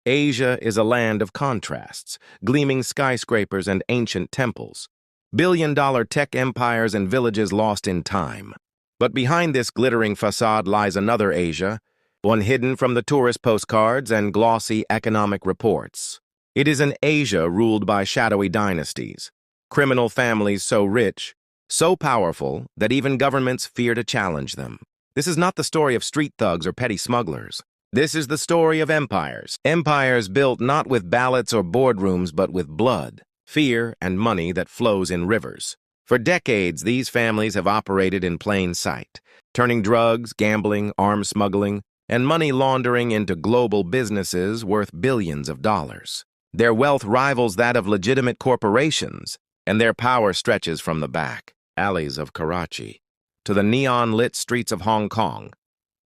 Asia is a land of contrasts, gleaming skyscrapers and ancient temples, billion-dollar tech empires and villages lost in time. But behind this glittering facade lies another Asia, one hidden from the tourist postcards and glossy economic reports. It is an Asia ruled by shadowy dynasties, criminal families so rich, so powerful that even governments fear to challenge them. This is not the story of street thugs or petty smugglers. This is the story of empires. Empires built not with ballots or boardrooms, but with blood, fear, and money that flows in rivers. For decades, these families have operated in plain sight, turning drugs, gambling, arms smuggling, and money laundering into global businesses worth billions of dollars. Their wealth rivals that of legitimate corporations, and their power stretches from the back alleys of Karachi to the neon-lit streets of Hong Kong,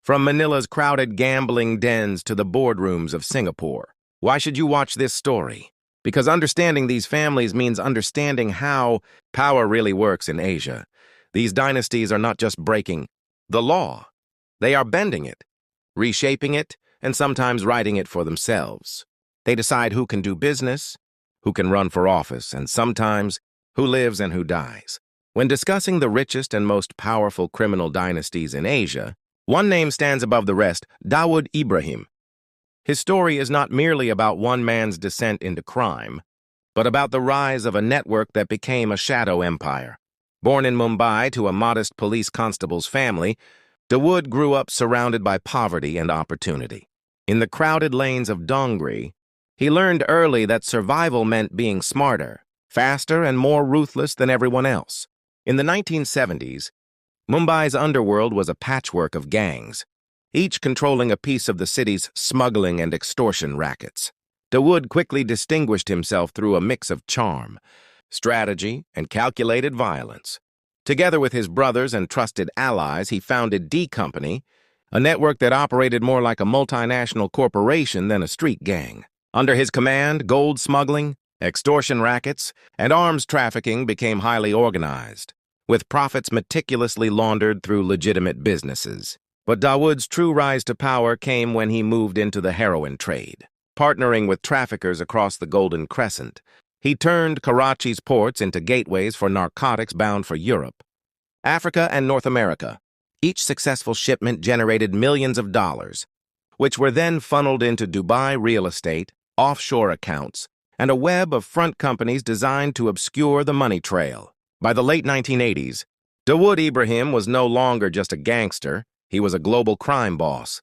from Manila's crowded gambling dens to the boardrooms of Singapore. Why should you watch this story? Because understanding these families means understanding how power really works in Asia. These dynasties are not just breaking the law. They are bending it, reshaping it, and sometimes writing it for themselves. They decide who can do business, who can run for office, and sometimes who lives and who dies. When discussing the richest and most powerful criminal dynasties in Asia, one name stands above the rest: Dawood Ibrahim. His story is not merely about one man's descent into crime, but about the rise of a network that became a shadow empire. Born in Mumbai to a modest police constable's family, Dawood grew up surrounded by poverty and opportunity. In the crowded lanes of Dongri, he learned early that survival meant being smarter, faster, and more ruthless than everyone else. In the 1970s, Mumbai's underworld was a patchwork of gangs, each controlling a piece of the city's smuggling and extortion rackets. Dawood quickly distinguished himself through a mix of charm, strategy, and calculated violence. Together with his brothers and trusted allies, he founded D Company, a network that operated more like a multinational corporation than a street gang. Under his command, gold smuggling, extortion rackets, and arms trafficking became highly organized, with profits meticulously laundered through legitimate businesses. But Dawood's true rise to power came when he moved into the heroin trade. Partnering with traffickers across the Golden Crescent, he turned Karachi's ports into gateways for narcotics bound for Europe, Africa, and North America. Each successful shipment generated millions of dollars, which were then funneled into Dubai real estate, offshore accounts, and a web of front companies designed to obscure the money trail. By the late 1980s, Dawood Ibrahim was no longer just a gangster, he was a global crime boss.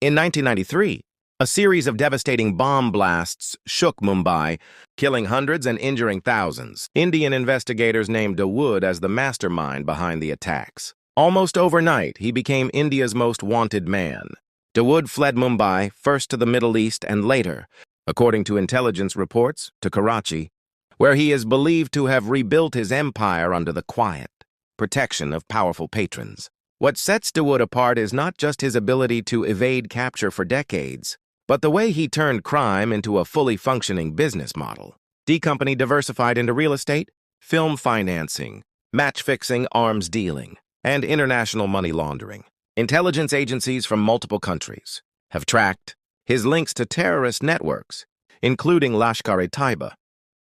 In 1993, a series of devastating bomb blasts shook Mumbai, killing hundreds and injuring thousands. Indian investigators named Dawood as the mastermind behind the attacks. Almost overnight, he became India's most wanted man. Dawood fled Mumbai, first to the Middle East and later, according to intelligence reports, to Karachi, where he is believed to have rebuilt his empire under the quiet protection of powerful patrons. What sets Dawood apart is not just his ability to evade capture for decades, but the way he turned crime into a fully functioning business model. D Company diversified into real estate, film financing, match-fixing, arms dealing, and international money laundering. Intelligence agencies from multiple countries have tracked his links to terrorist networks, including Lashkar-e-Taiba,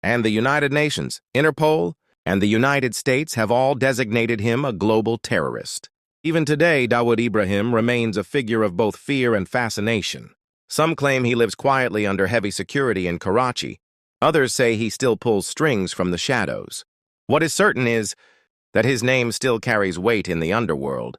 and the United Nations, Interpol, and the United States have all designated him a global terrorist. Even today, Dawood Ibrahim remains a figure of both fear and fascination. Some claim he lives quietly under heavy security in Karachi. Others say he still pulls strings from the shadows. What is certain is that his name still carries weight in the underworld,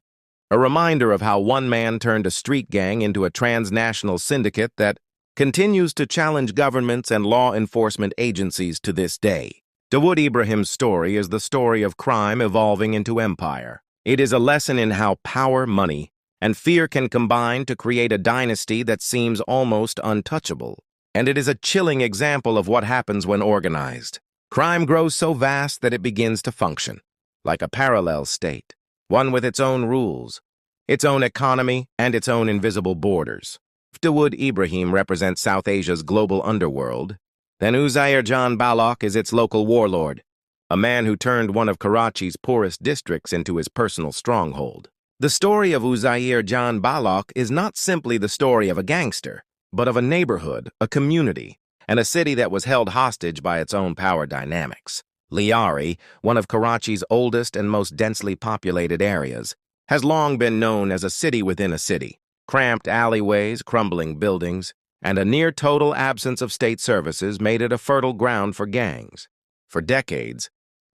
a reminder of how one man turned a street gang into a transnational syndicate that continues to challenge governments and law enforcement agencies to this day. Dawood Ibrahim's story is the story of crime evolving into empire. It is a lesson in how power, money, and fear can combine to create a dynasty that seems almost untouchable. And it is a chilling example of what happens when organized. Crime grows so vast that it begins to function like a parallel state, one with its own rules, its own economy, and its own invisible borders. If Dawood Ibrahim represents South Asia's global underworld, then Uzair Jan Balok is its local warlord, a man who turned one of Karachi's poorest districts into his personal stronghold. The story of Uzair Jan Balok is not simply the story of a gangster. but of a neighborhood, a community, and a city that was held hostage by its own power dynamics. Liari, one of Karachi's oldest and most densely populated areas, has long been known as a city within a city. Cramped alleyways, crumbling buildings, and a near-total absence of state services made it a fertile ground for gangs. For decades,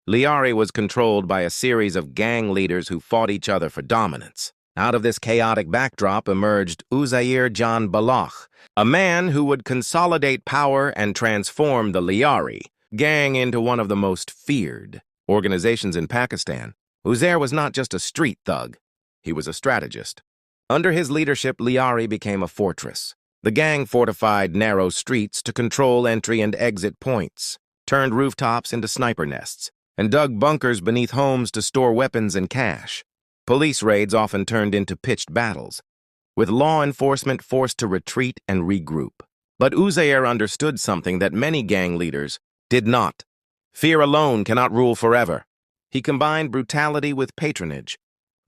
Liari was controlled by a series of gang leaders who fought each other for dominance. Out of this chaotic backdrop emerged Uzair Jan Balakh, a man who would consolidate power and transform the Liari gang into one of the most feared organizations in Pakistan. Uzair was not just a street thug, he was a strategist. Under his leadership, Liari became a fortress. The gang fortified narrow streets to control entry and exit points, turned rooftops into sniper nests, and dug bunkers beneath homes to store weapons and cash. Police raids often turned into pitched battles, with law enforcement forced to retreat and regroup. But Uzair understood something that many gang leaders did not. Fear alone cannot rule forever. He combined brutality with patronage,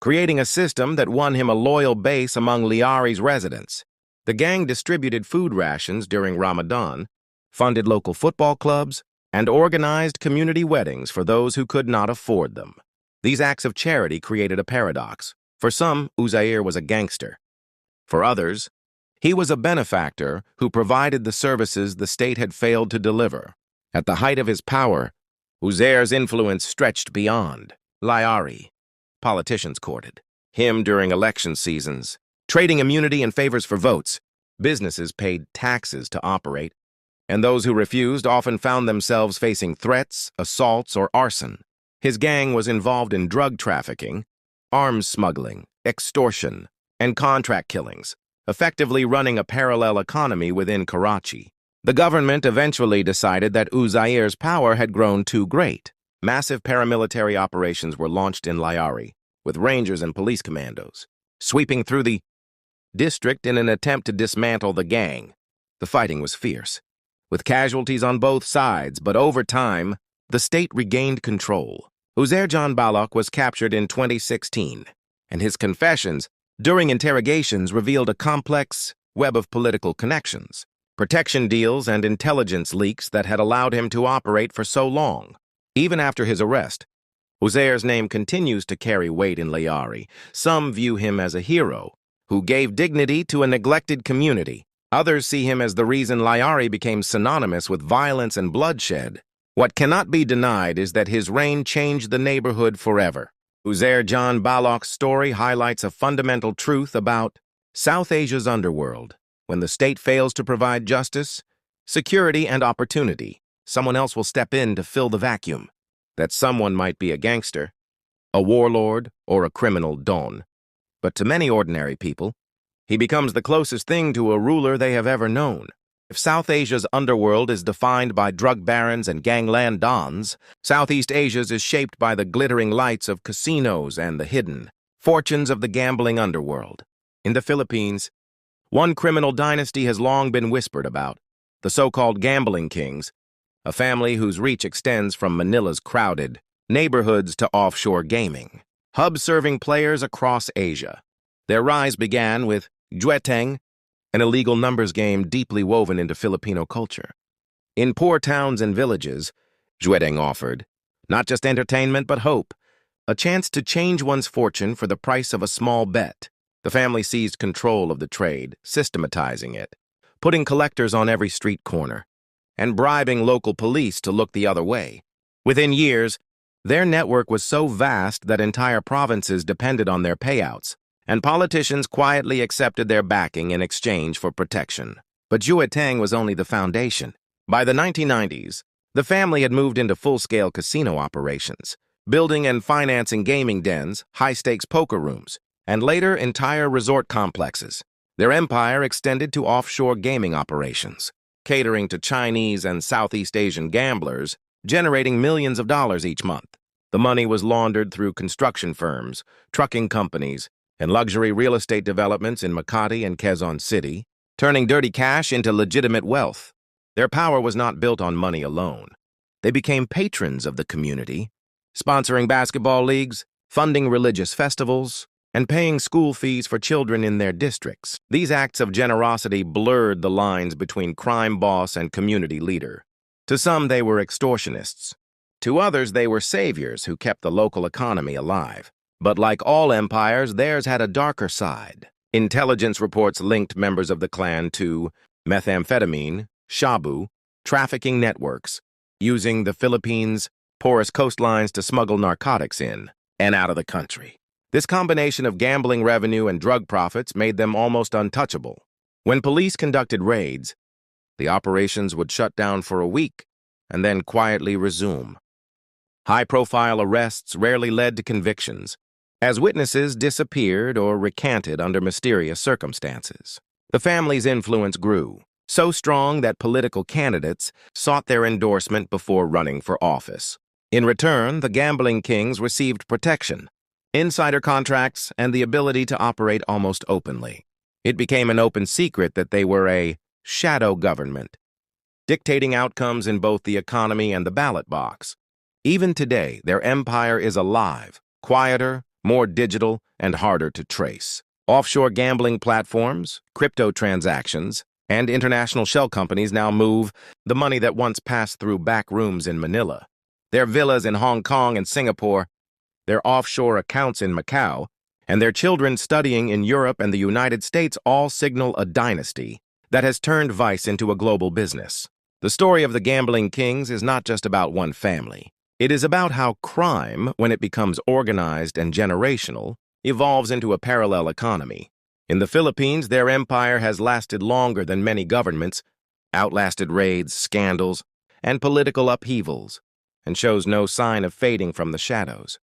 creating a system that won him a loyal base among Liari's residents. The gang distributed food rations during Ramadan, funded local football clubs, and organized community weddings for those who could not afford them. These acts of charity created a paradox. For some, Uzair was a gangster. For others, he was a benefactor who provided the services the state had failed to deliver. At the height of his power, Uzair's influence stretched beyond Liari. Politicians courted him during election seasons, trading immunity and favors for votes. Businesses paid taxes to operate, and those who refused often found themselves facing threats, assaults, or arson. His gang was involved in drug trafficking, arms smuggling, extortion, and contract killings, effectively running a parallel economy within Karachi. The government eventually decided that Uzair's power had grown too great. Massive paramilitary operations were launched in Liari, with rangers and police commandos, sweeping through the district in an attempt to dismantle the gang. The fighting was fierce, with casualties on both sides, but over time, the state regained control. Uzair Jan Balakh was captured in 2016, and his confessions during interrogations revealed a complex web of political connections, protection deals, and intelligence leaks that had allowed him to operate for so long. Even after his arrest, Uzair's name continues to carry weight in Liari. Some view him as a hero who gave dignity to a neglected community. Others see him as the reason Liari became synonymous with violence and bloodshed. What cannot be denied is that his reign changed the neighborhood forever. Uzair Jan Balakh's story highlights a fundamental truth about South Asia's underworld. When the state fails to provide justice, security, and opportunity, someone else will step in to fill the vacuum. That someone might be a gangster, a warlord, or a criminal don. But to many ordinary people, he becomes the closest thing to a ruler they have ever known. If South Asia's underworld is defined by drug barons and gangland dons, Southeast Asia's is shaped by the glittering lights of casinos and the hidden fortunes of the gambling underworld. In the Philippines, one criminal dynasty has long been whispered about, the so-called gambling kings, a family whose reach extends from Manila's crowded neighborhoods to offshore gaming, hubs serving players across Asia. Their rise began with jueteng, an illegal numbers game deeply woven into Filipino culture. In poor towns and villages, jueteng offered not just entertainment but hope, a chance to change one's fortune for the price of a small bet. The family seized control of the trade, systematizing it, putting collectors on every street corner, and bribing local police to look the other way. Within years, their network was so vast that entire provinces depended on their payouts, and politicians quietly accepted their backing in exchange for protection. But jueteng was only the foundation. By the 1990s, the family had moved into full-scale casino operations, building and financing gaming dens, high-stakes poker rooms, and later entire resort complexes. Their empire extended to offshore gaming operations, catering to Chinese and Southeast Asian gamblers, generating millions of dollars each month. The money was laundered through construction firms, trucking companies, and luxury real estate developments in Makati and Quezon City, turning dirty cash into legitimate wealth. Their power was not built on money alone. They became patrons of the community, sponsoring basketball leagues, funding religious festivals, and paying school fees for children in their districts. These acts of generosity blurred the lines between crime boss and community leader. To some, they were extortionists. To others, they were saviors who kept the local economy alive. But like all empires, theirs had a darker side. Intelligence reports linked members of the clan to methamphetamine, shabu, trafficking networks, using the Philippines' porous coastlines to smuggle narcotics in and out of the country. This combination of gambling revenue and drug profits made them almost untouchable. When police conducted raids, the operations would shut down for a week and then quietly resume. High-profile arrests rarely led to convictions, as witnesses disappeared or recanted under mysterious circumstances. The family's influence grew, so strong that political candidates sought their endorsement before running for office. In return, the gambling kings received protection, insider contracts, and the ability to operate almost openly. It became an open secret that they were a shadow government, dictating outcomes in both the economy and the ballot box. Even today, their empire is alive, quieter, more digital, and harder to trace. Offshore gambling platforms, crypto transactions, and international shell companies now move the money that once passed through back rooms in Manila. Their villas in Hong Kong and Singapore, their offshore accounts in Macau, and their children studying in Europe and the United States all signal a dynasty that has turned vice into a global business. The story of the gambling kings is not just about one family. It is about how crime, when it becomes organized and generational, evolves into a parallel economy. In the Philippines, their empire has lasted longer than many governments, outlasted raids, scandals, and political upheavals, and shows no sign of fading from the shadows.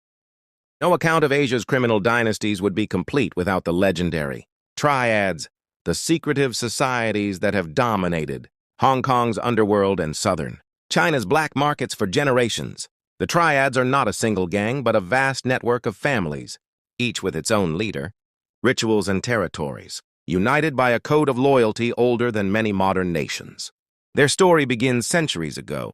No account of Asia's criminal dynasties would be complete without the legendary triads, the secretive societies that have dominated Hong Kong's underworld and southern China's black markets for generations. The triads are not a single gang, but a vast network of families, each with its own leader, rituals, and territories, united by a code of loyalty older than many modern nations. Their story begins centuries ago,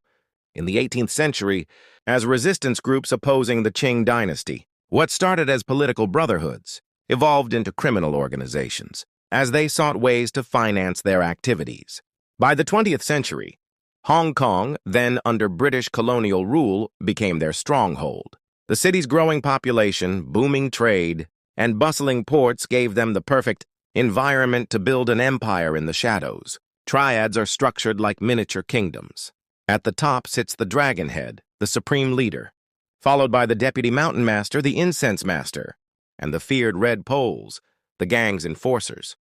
in the 18th century, as resistance groups opposing the Qing dynasty. What started as political brotherhoods evolved into criminal organizations, as they sought ways to finance their activities. By the 20th century, Hong Kong, then under British colonial rule, became their stronghold. The city's growing population, booming trade, and bustling ports gave them the perfect environment to build an empire in the shadows. Triads are structured like miniature kingdoms. At the top sits the dragon head, the supreme leader, followed by the deputy mountain master, the incense master, and the feared red poles, the gang's enforcers.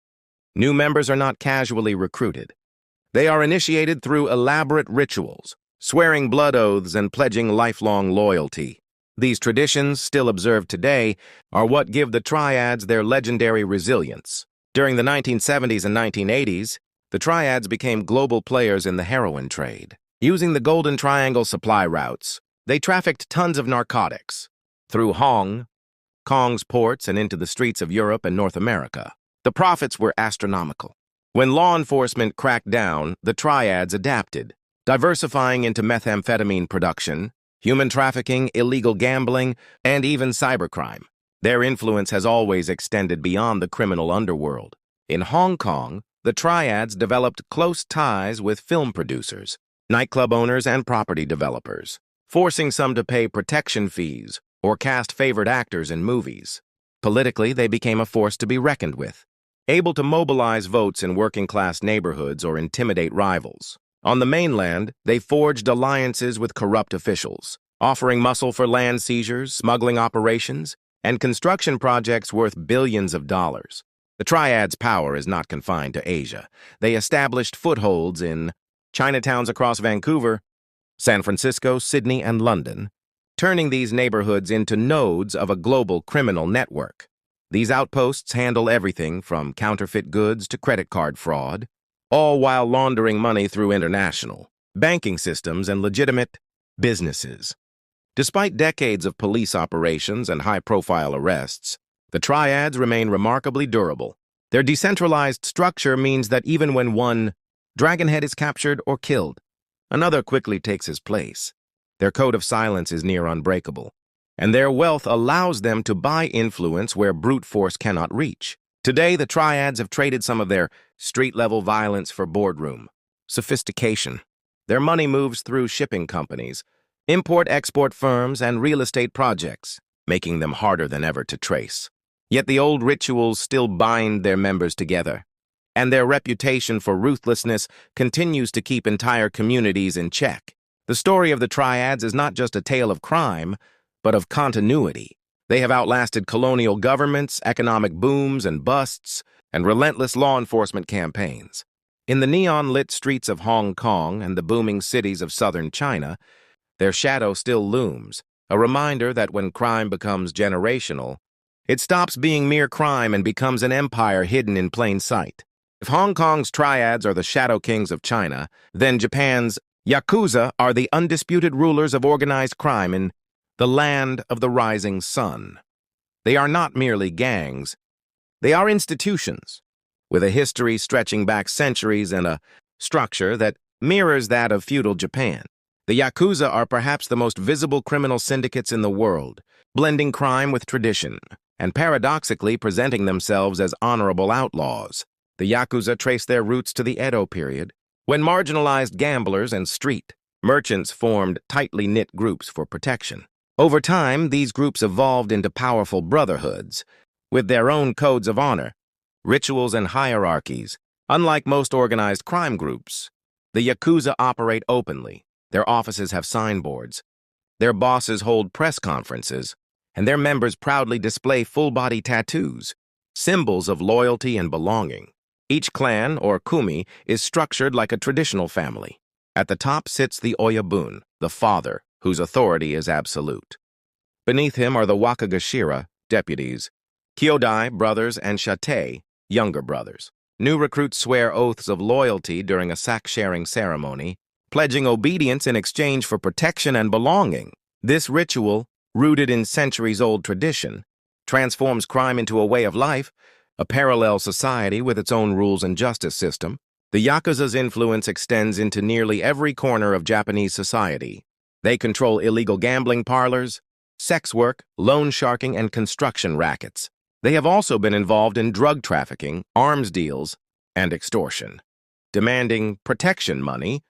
New members are not casually recruited. They are initiated through elaborate rituals, swearing blood oaths and pledging lifelong loyalty. These traditions, still observed today, are what give the triads their legendary resilience. During the 1970s and 1980s, the triads became global players in the heroin trade. Using the Golden Triangle supply routes, they trafficked tons of narcotics through Hong Kong's ports and into the streets of Europe and North America. The profits were astronomical. When law enforcement cracked down, the triads adapted, diversifying into methamphetamine production, human trafficking, illegal gambling, and even cybercrime. Their influence has always extended beyond the criminal underworld. In Hong Kong, the triads developed close ties with film producers, nightclub owners, and property developers, forcing some to pay protection fees or cast favored actors in movies. Politically, they became a force to be reckoned with, able to mobilize votes in working-class neighborhoods or intimidate rivals. On the mainland, they forged alliances with corrupt officials, offering muscle for land seizures, smuggling operations, and construction projects worth billions of dollars. The triads' power is not confined to Asia. They established footholds in Chinatowns across Vancouver, San Francisco, Sydney, and London, turning these neighborhoods into nodes of a global criminal network. These outposts handle everything from counterfeit goods to credit card fraud, all while laundering money through international banking systems and legitimate businesses. Despite decades of police operations and high-profile arrests, the triads remain remarkably durable. Their decentralized structure means that even when one dragonhead is captured or killed, another quickly takes his place. Their code of silence is near unbreakable. and their wealth allows them to buy influence where brute force cannot reach. Today, the triads have traded some of their street-level violence for boardroom sophistication. Their money moves through shipping companies, import-export firms, and real estate projects, making them harder than ever to trace. Yet the old rituals still bind their members together, and their reputation for ruthlessness continues to keep entire communities in check. The story of the triads is not just a tale of crime, but of continuity. They have outlasted colonial governments, economic booms and busts, and relentless law enforcement campaigns. In the neon-lit streets of Hong Kong and the booming cities of southern China, their shadow still looms, a reminder that when crime becomes generational, it stops being mere crime and becomes an empire hidden in plain sight. If Hong Kong's triads are the shadow kings of China, then Japan's Yakuza are the undisputed rulers of organized crime in the land of the rising sun. They are not merely gangs. They are institutions, with a history stretching back centuries and a structure that mirrors that of feudal Japan. The Yakuza are perhaps the most visible criminal syndicates in the world, blending crime with tradition, and paradoxically presenting themselves as honorable outlaws. The Yakuza trace their roots to the Edo period, when marginalized gamblers and street merchants formed tightly knit groups for protection. Over time, these groups evolved into powerful brotherhoods, with their own codes of honor, rituals, and hierarchies. Unlike most organized crime groups, the Yakuza operate openly. Their offices have signboards, their bosses hold press conferences, and their members proudly display full-body tattoos, symbols of loyalty and belonging. Each clan, or kumi, is structured like a traditional family. At the top sits the Oyabun, the father, whose authority is absolute. Beneath him are the Wakagashira, deputies, Kyodai, brothers, and Shate, younger brothers. New recruits swear oaths of loyalty during a sack-sharing ceremony, pledging obedience in exchange for protection and belonging. This ritual, rooted in centuries-old tradition, transforms crime into a way of life, a parallel society with its own rules and justice system. The Yakuza's influence extends into nearly every corner of Japanese society. They control illegal gambling parlors, sex work, loan sharking, and construction rackets. They have also been involved in drug trafficking, arms deals, and extortion, demanding protection money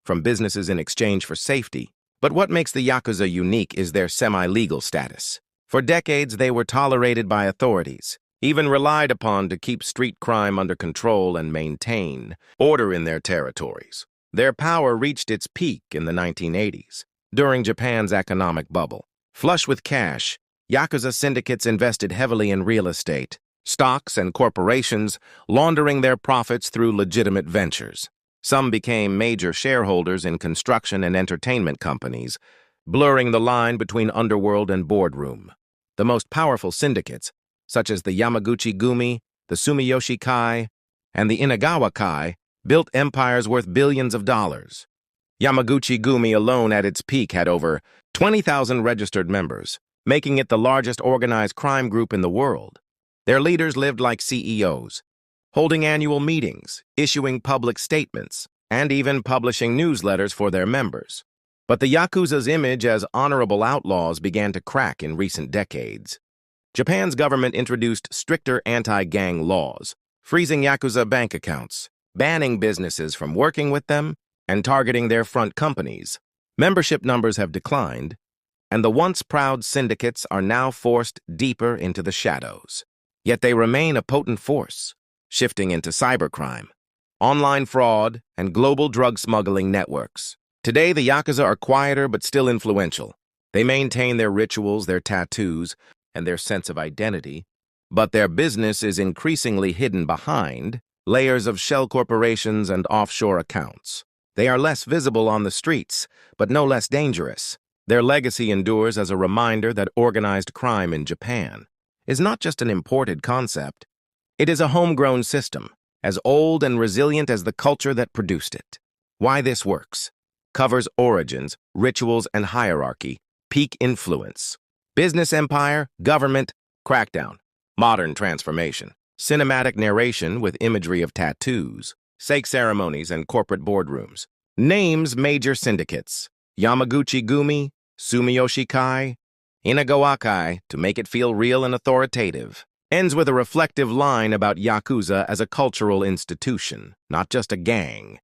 from businesses in exchange for safety. But what makes the Yakuza unique is their semi-legal status. For decades, they were tolerated by authorities, even relied upon to keep street crime under control and maintain order in their territories. Their power reached its peak in the 1980s, during Japan's economic bubble. Flush with cash, Yakuza syndicates invested heavily in real estate, stocks, and corporations, laundering their profits through legitimate ventures. Some became major shareholders in construction and entertainment companies, blurring the line between underworld and boardroom. The most powerful syndicates, such as the Yamaguchi-gumi, the Sumiyoshi-kai, and the Inagawa-kai, built empires worth billions of dollars. Yamaguchi-gumi alone at its peak had over 20,000 registered members, making it the largest organized crime group in the world. Their leaders lived like CEOs, holding annual meetings, issuing public statements, and even publishing newsletters for their members. But the Yakuza's image as honorable outlaws began to crack in recent decades. Japan's government introduced stricter anti-gang laws, freezing Yakuza bank accounts, banning businesses from working with them, and targeting their front companies. Membership numbers have declined, and the once proud syndicates are now forced deeper into the shadows. Yet they remain a potent force, shifting into cybercrime, online fraud, and global drug smuggling networks. Today, the Yakuza are quieter but still influential. They maintain their rituals, their tattoos, and their sense of identity, but their business is increasingly hidden behind layers of shell corporations and offshore accounts. They are less visible on the streets, but no less dangerous. Their legacy endures as a reminder that organized crime in Japan is not just an imported concept. It is a homegrown system, as old and resilient as the culture that produced it. Why this works covers origins, rituals, and hierarchy, peak influence, business empire, government, crackdown, modern transformation, cinematic narration with imagery of tattoos, sake ceremonies, and corporate boardrooms. Names major syndicates: Yamaguchi-gumi, Sumiyoshi-kai, Inagawakai, to make it feel real and authoritative, ends with a reflective line about Yakuza as a cultural institution, not just a gang.